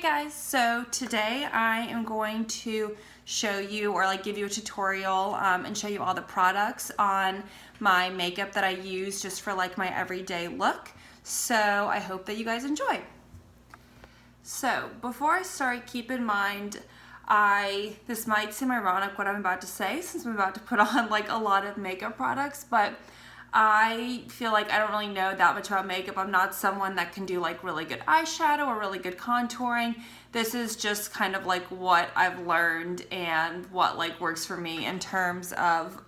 guys, so today I am going to show you or like give you a tutorial and show you all the products on my makeup that I use just for like my everyday look. So I hope that you guys enjoy. So before I start, keep in mind this might seem ironic what I'm about to say since I'm about to put on like a lot of makeup products, but I feel like I don't really know that much about makeup. I'm not someone that can do like really good eyeshadow or really good contouring. This is just kind of like what I've learned and what like works for me in terms of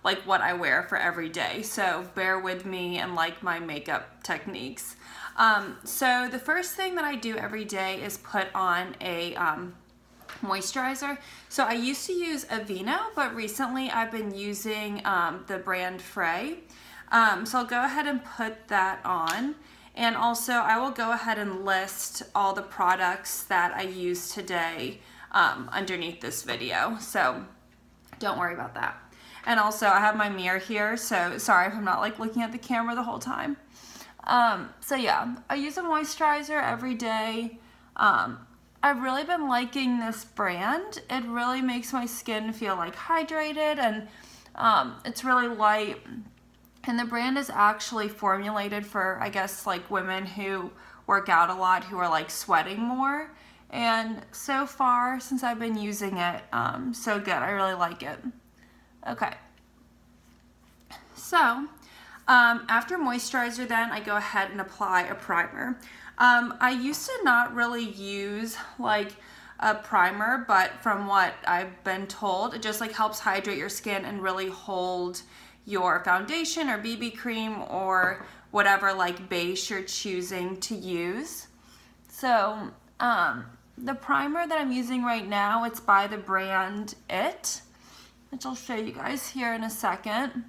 like what I wear for every day. So bear with me and like my makeup techniques. So the first thing that I do every day is put on a moisturizer. So I used to use Aveeno, but recently I've been using the brand Frey. So I'll go ahead and put that on. And also I will go ahead and list all the products that I use today underneath this video. So don't worry about that. And also I have my mirror here, so sorry if I'm not like looking at the camera the whole time. So yeah, I use a moisturizer every day. I've really been liking this brand. It really makes my skin feel like hydrated, and it's really light. And the brand is actually formulated for, I guess, like women who work out a lot, who are like sweating more. And so far, since I've been using it, so good. I really like it. Okay. So, after moisturizer then, I go ahead and apply a primer. I used to not really use like a primer, but from what I've been told, it just like helps hydrate your skin and really hold your foundation or BB cream or whatever like base you're choosing to use. So the primer that I'm using right now, it's by the brand It, which I'll show you guys here in a second.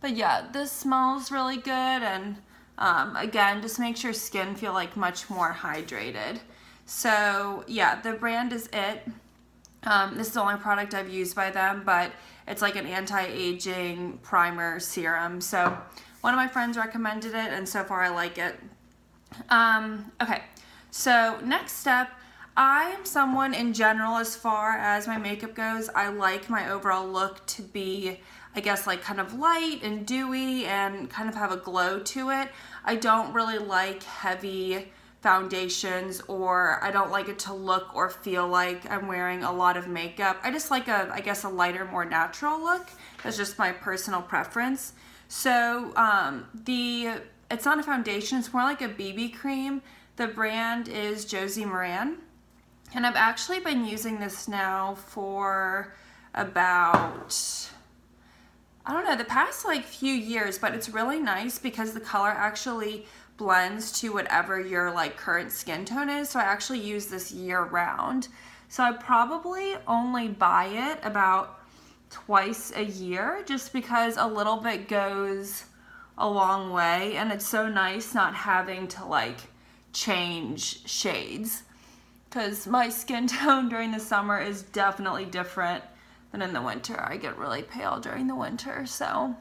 But yeah, this smells really good, and again, just makes your skin feel like much more hydrated. So yeah, the brand is It. This is the only product I've used by them, but it's like an anti-aging primer serum. So one of my friends recommended it, and so far I like it. Okay, so next step, I am someone in general, as far as my makeup goes, I like my overall look to be, I guess, like kind of light and dewy and kind of have a glow to it. I don't really like heavy foundations, or I don't like it to look or feel like I'm wearing a lot of makeup. I just like I guess a lighter, more natural look. That's just my personal preference. So it's not a foundation, it's more like a BB cream. The brand is Josie Maran. And I've actually been using this now for about, I don't know, the past like few years, but it's really nice because the color actually blends to whatever your like current skin tone is. So I actually use this year round. So I probably only buy it about twice a year, just because a little bit goes a long way, and it's so nice not having to like change shades, because my skin tone during the summer is definitely different than in the winter. I get really pale during the winter, so.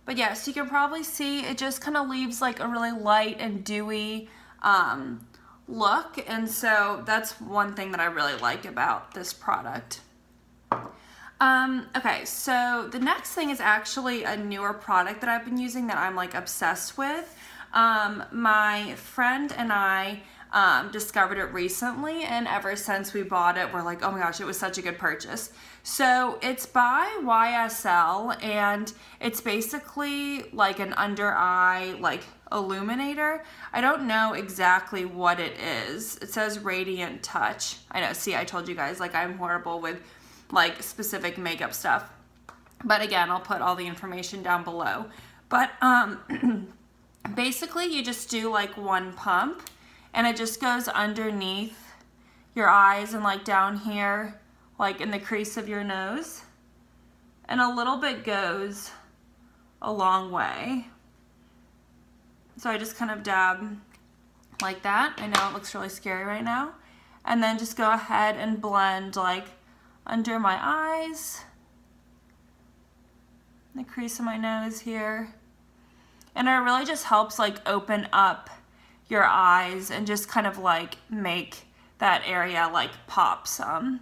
But yeah, so you can probably see it just kind of leaves like a really light and dewy look, and so that's one thing that I really like about this product. Okay, so the next thing is actually a newer product that I've been using that I'm like obsessed with. My friend and I discovered it recently, and ever since we bought it, we're like, oh my gosh, it was such a good purchase. So it's by YSL, and it's basically like an under eye like illuminator. I don't know exactly what it is. It says Radiant Touch. I know, see, I told you guys like I'm horrible with like specific makeup stuff, but again, I'll put all the information down below. But basically you just do like one pump, and it just goes underneath your eyes and like down here like in the crease of your nose. And a little bit goes a long way. So I just kind of dab like that. I know it looks really scary right now. And then just go ahead and blend like under my eyes, the crease of my nose here. And it really just helps like open up your eyes and just kind of like make that area like pop some.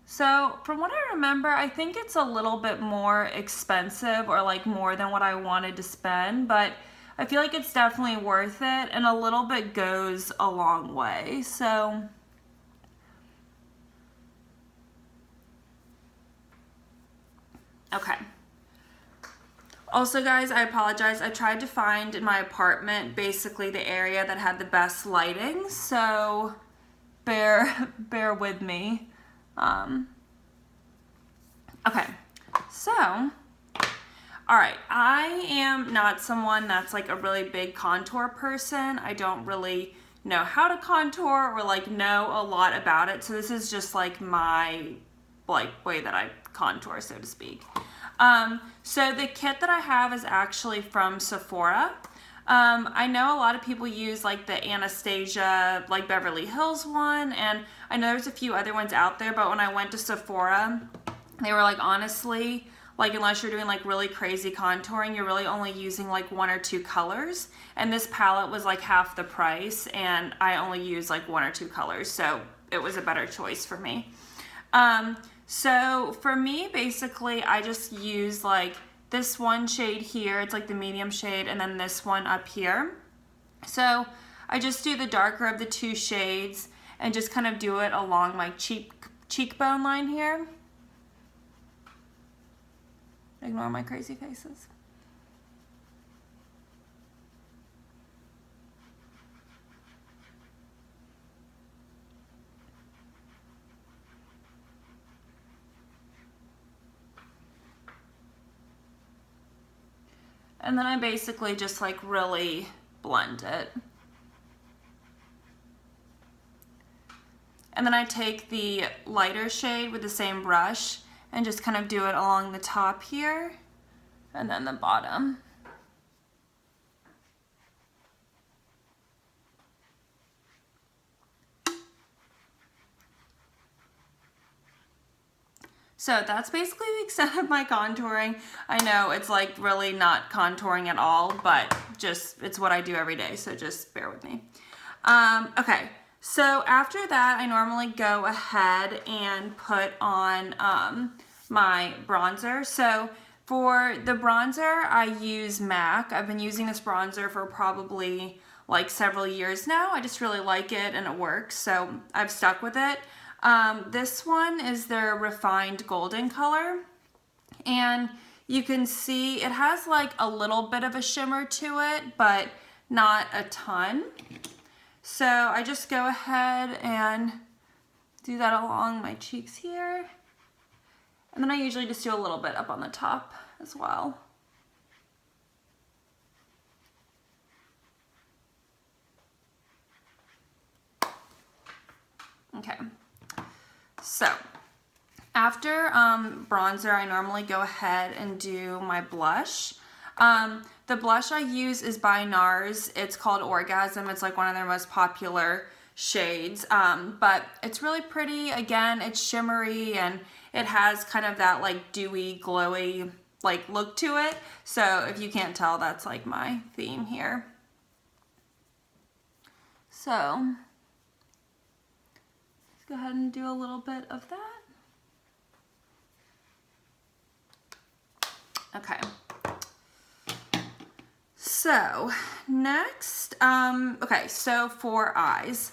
So from what I remember, I think it's a little bit more expensive or like more than what I wanted to spend, but I feel like it's definitely worth it, and a little bit goes a long way. So okay. Also guys, I apologize. I tried to find in my apartment basically the area that had the best lighting, so bear with me. Okay, so, all right, I am not someone that's like a really big contour person. I don't really know how to contour or like know a lot about it. So this is just like my like way that I contour, so to speak. So the kit that I have is actually from Sephora. I know a lot of people use like the Anastasia, like Beverly Hills one, and I know there's a few other ones out there, but when I went to Sephora, they were like, honestly, like unless you're doing like really crazy contouring, you're really only using like 1 or 2 colors, and this palette was like half the price, and I only use like 1 or 2 colors, so it was a better choice for me. So for me, basically, I just use like this one shade here, it's like the medium shade, and then this one up here. So I just do the darker of the 2 shades and just kind of do it along my cheekbone line here. Ignore my crazy faces. And then I basically just like really blend it. And then I take the lighter shade with the same brush and just kind of do it along the top here and then the bottom. So that's basically the extent of my contouring. I know it's like really not contouring at all, but just it's what I do every day, so just bear with me. Okay, so after that, I normally go ahead and put on my bronzer. So for the bronzer, I use MAC. I've been using this bronzer for probably like several years now. I just really like it and it works, so I've stuck with it. This one is their refined golden color, and you can see it has like a little bit of a shimmer to it, but not a ton. So I just go ahead and do that along my cheeks here, and then I usually just do a little bit up on the top as well. Okay. So after bronzer, I normally go ahead and do my blush. The blush I use is by NARS. It's called Orgasm. It's like one of their most popular shades, but it's really pretty. Again, it's shimmery and it has kind of that like dewy, glowy like look to it. So if you can't tell, that's like my theme here. So go ahead and do a little bit of that. Okay. So next, okay, so for eyes.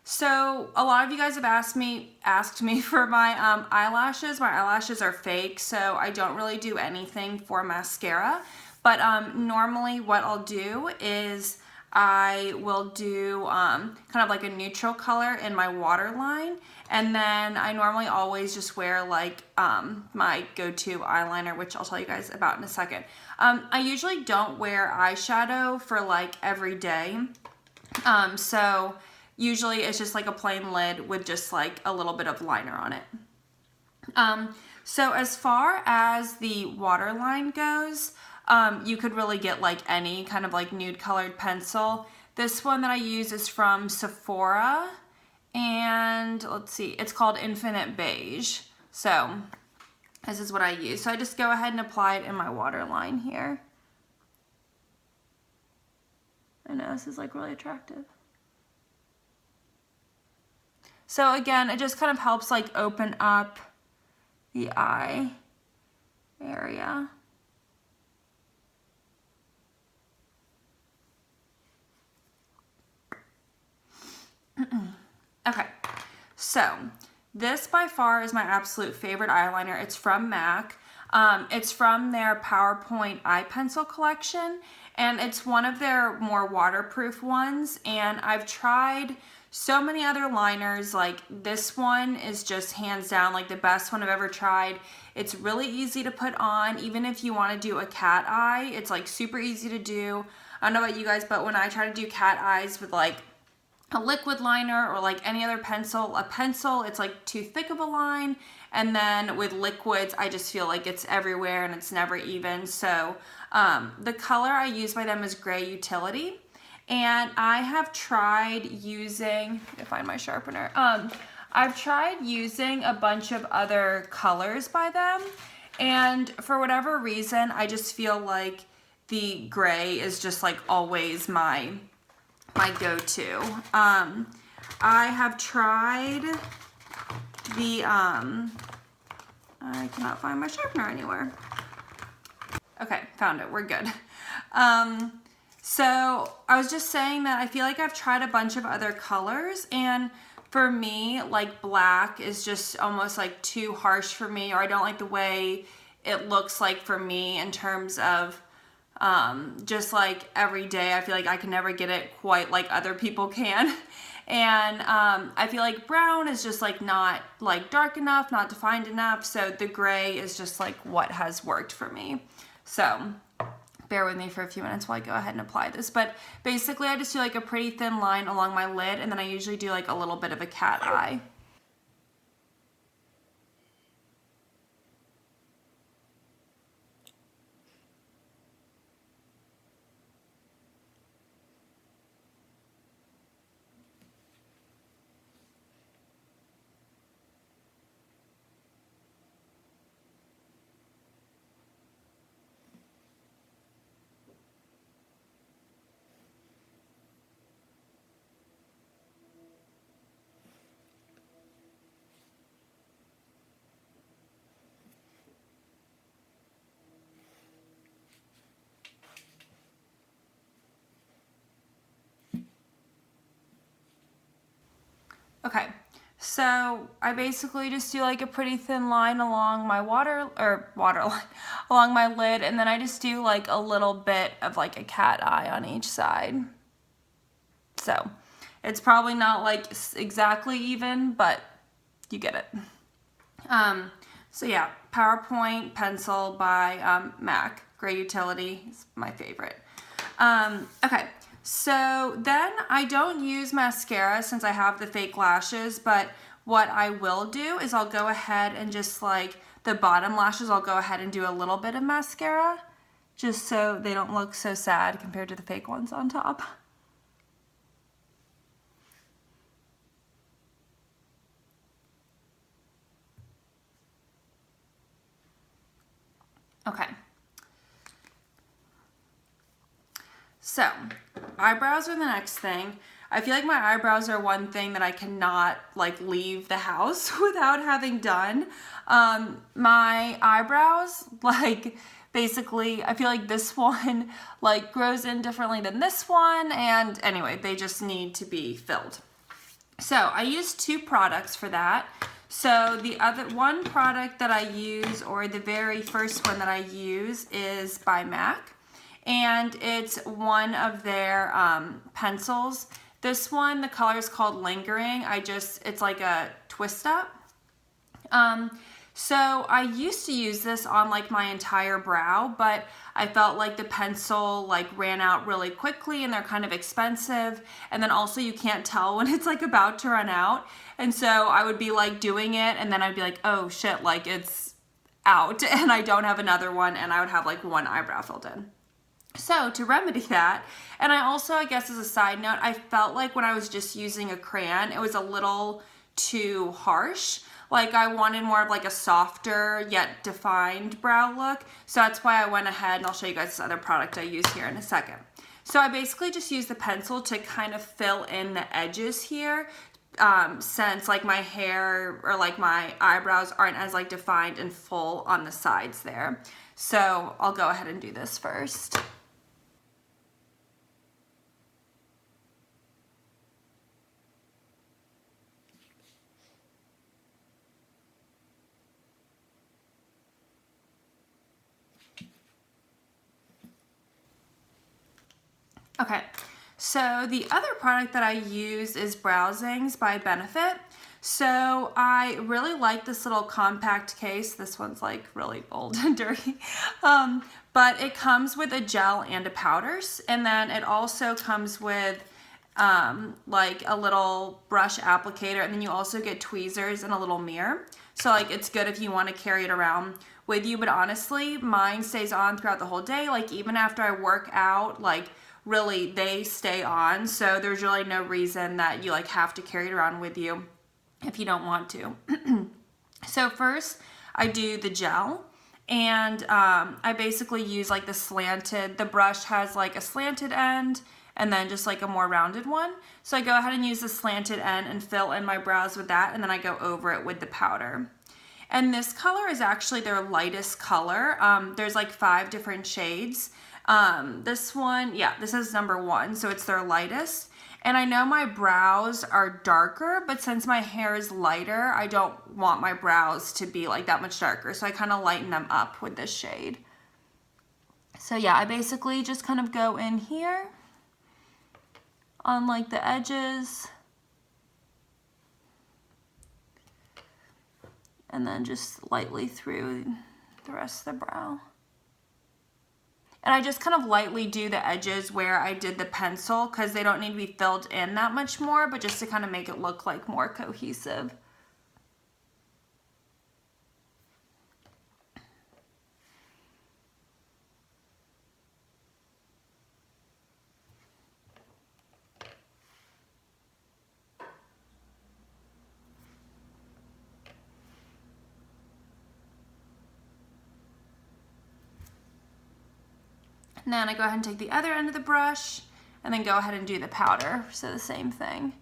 So a lot of you guys have asked me for my eyelashes. My eyelashes are fake, so I don't really do anything for mascara. But normally what I'll do is I will do kind of like a neutral color in my waterline, and then I normally always just wear like my go-to eyeliner, which I'll tell you guys about in a second. I usually don't wear eyeshadow for like every day. So usually it's just like a plain lid with just like a little bit of liner on it. So as far as the Waterline goes, you could really get like any kind of like nude colored pencil. This one that I use is from Sephora, and let's see, it's called Infinite Beige. So this is what I use. So I just go ahead and apply it in my Waterline here. I know this is like really attractive. So again, it just kind of helps like open up the eye area. Okay, so this by far is my absolute favorite eyeliner. It's from MAC. It's from their PowerPoint eye pencil collection, and it's one of their more waterproof ones. And I've tried so many other liners. Like, this one is just hands down like the best one I've ever tried. It's really easy to put on. Even if you want to do a cat eye, it's like super easy to do. I don't know about you guys, but when I try to do cat eyes with like a liquid liner or like any other pencil, it's like too thick of a line, and then with liquids I just feel like it's everywhere and it's never even. So the color I use by them is Gray Utility, and I have tried using, if I find my sharpener, I've tried using a bunch of other colors by them, and for whatever reason I just feel like the gray is just like always my go-to. I have tried the, I cannot find my sharpener anywhere. Okay, found it, we're good. So I was just saying that I feel like I've tried a bunch of other colors, and for me, like black is just almost like too harsh for me, or I don't like the way it looks like for me in terms of just like every day. I feel like I can never get it quite like other people can. And I feel like brown is just like not like dark enough, not defined enough. So the gray is just like what has worked for me. So bear with me for a few minutes while I go ahead and apply this. But basically I just do like a pretty thin line along my lid, and then I usually do like a little bit of a cat eye. Okay, so I basically just do like a pretty thin line along my waterline along my lid, and then I just do like a little bit of like a cat eye on each side. So it's probably not like exactly even, but you get it. So yeah, PowerPoint pencil by MAC, Gray Utility is my favorite. Okay. So then I don't use mascara since I have the fake lashes, but what I will do is I'll go ahead and just like the bottom lashes, I'll go ahead and do a little bit of mascara just so they don't look so sad compared to the fake ones on top. Okay. So, eyebrows are the next thing. I feel like my eyebrows are one thing that I cannot like leave the house without having done. My eyebrows, like basically, I feel like this one like grows in differently than this one, and anyway, they just need to be filled. So I use two products for that. So the other one product that I use, or the very first one that I use, is by MAC. And it's one of their pencils. This one, the color is called Lingering. It's like a twist up. So I used to use this on like my entire brow, but I felt like the pencil like ran out really quickly and they're kind of expensive. And then also you can't tell when it's like about to run out. And so I would be like doing it and then I'd be like, oh shit, like it's out and I don't have another one, and I would have like one eyebrow filled in. So to remedy that, and I also, I guess as a side note, I felt like when I was just using a crayon, it was a little too harsh. Like I wanted more of like a softer yet defined brow look. So that's why I went ahead, and I'll show you guys this other product I use here in a second. So I basically just use the pencil to kind of fill in the edges here, since like my hair or like my eyebrows aren't as like defined and full on the sides there. So I'll go ahead and do this first. Okay, so the other product that I use is Browsings by Benefit. So I really like this little compact case. This one's like really old and dirty. But it comes with a gel and a powders. And then it also comes with like a little brush applicator. And then you also get tweezers and a little mirror. So like it's good if you want to carry it around with you. But honestly, mine stays on throughout the whole day. Like even after I work out, like really they stay on. So there's really no reason that you like have to carry it around with you if you don't want to. So first I do the gel, and I basically use like the brush has like a slanted end and then just like a more rounded one. So I go ahead and use the slanted end and fill in my brows with that, and then I go over it with the powder. And this color is actually their lightest color. There's like 5 different shades. This one, yeah, this is number 1, so it's their lightest. And I know my brows are darker, but since my hair is lighter, I don't want my brows to be like that much darker. So I kind of lighten them up with this shade. So yeah, I basically just kind of go in here on like the edges. And then just lightly through the rest of the brow. And I just kind of lightly do the edges where I did the pencil, because they don't need to be filled in that much more, but just to kind of make it look like more cohesive. And then I go ahead and take the other end of the brush and then go ahead and do the powder. So the same thing.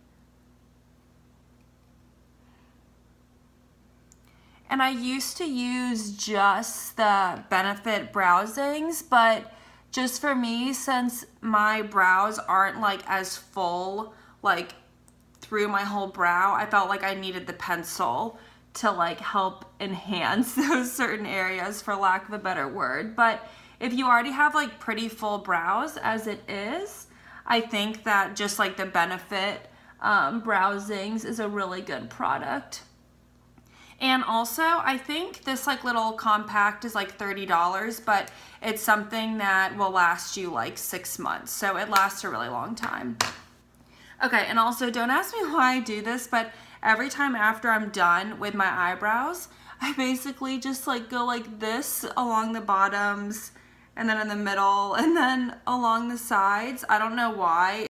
And I used to use just the Benefit Browsings, but just for me, since my brows aren't like as full, like through my whole brow, I felt like I needed the pencil to like help enhance those certain areas, for lack of a better word. But if you already have like pretty full brows as it is, I think that just like the Benefit Browsings is a really good product. And also, I think this like little compact is like $30, but it's something that will last you like 6 months. So it lasts a really long time. Okay, and also don't ask me why I do this, but every time after I'm done with my eyebrows, I basically just like go like this along the bottoms, and then in the middle, and then along the sides. I don't know why.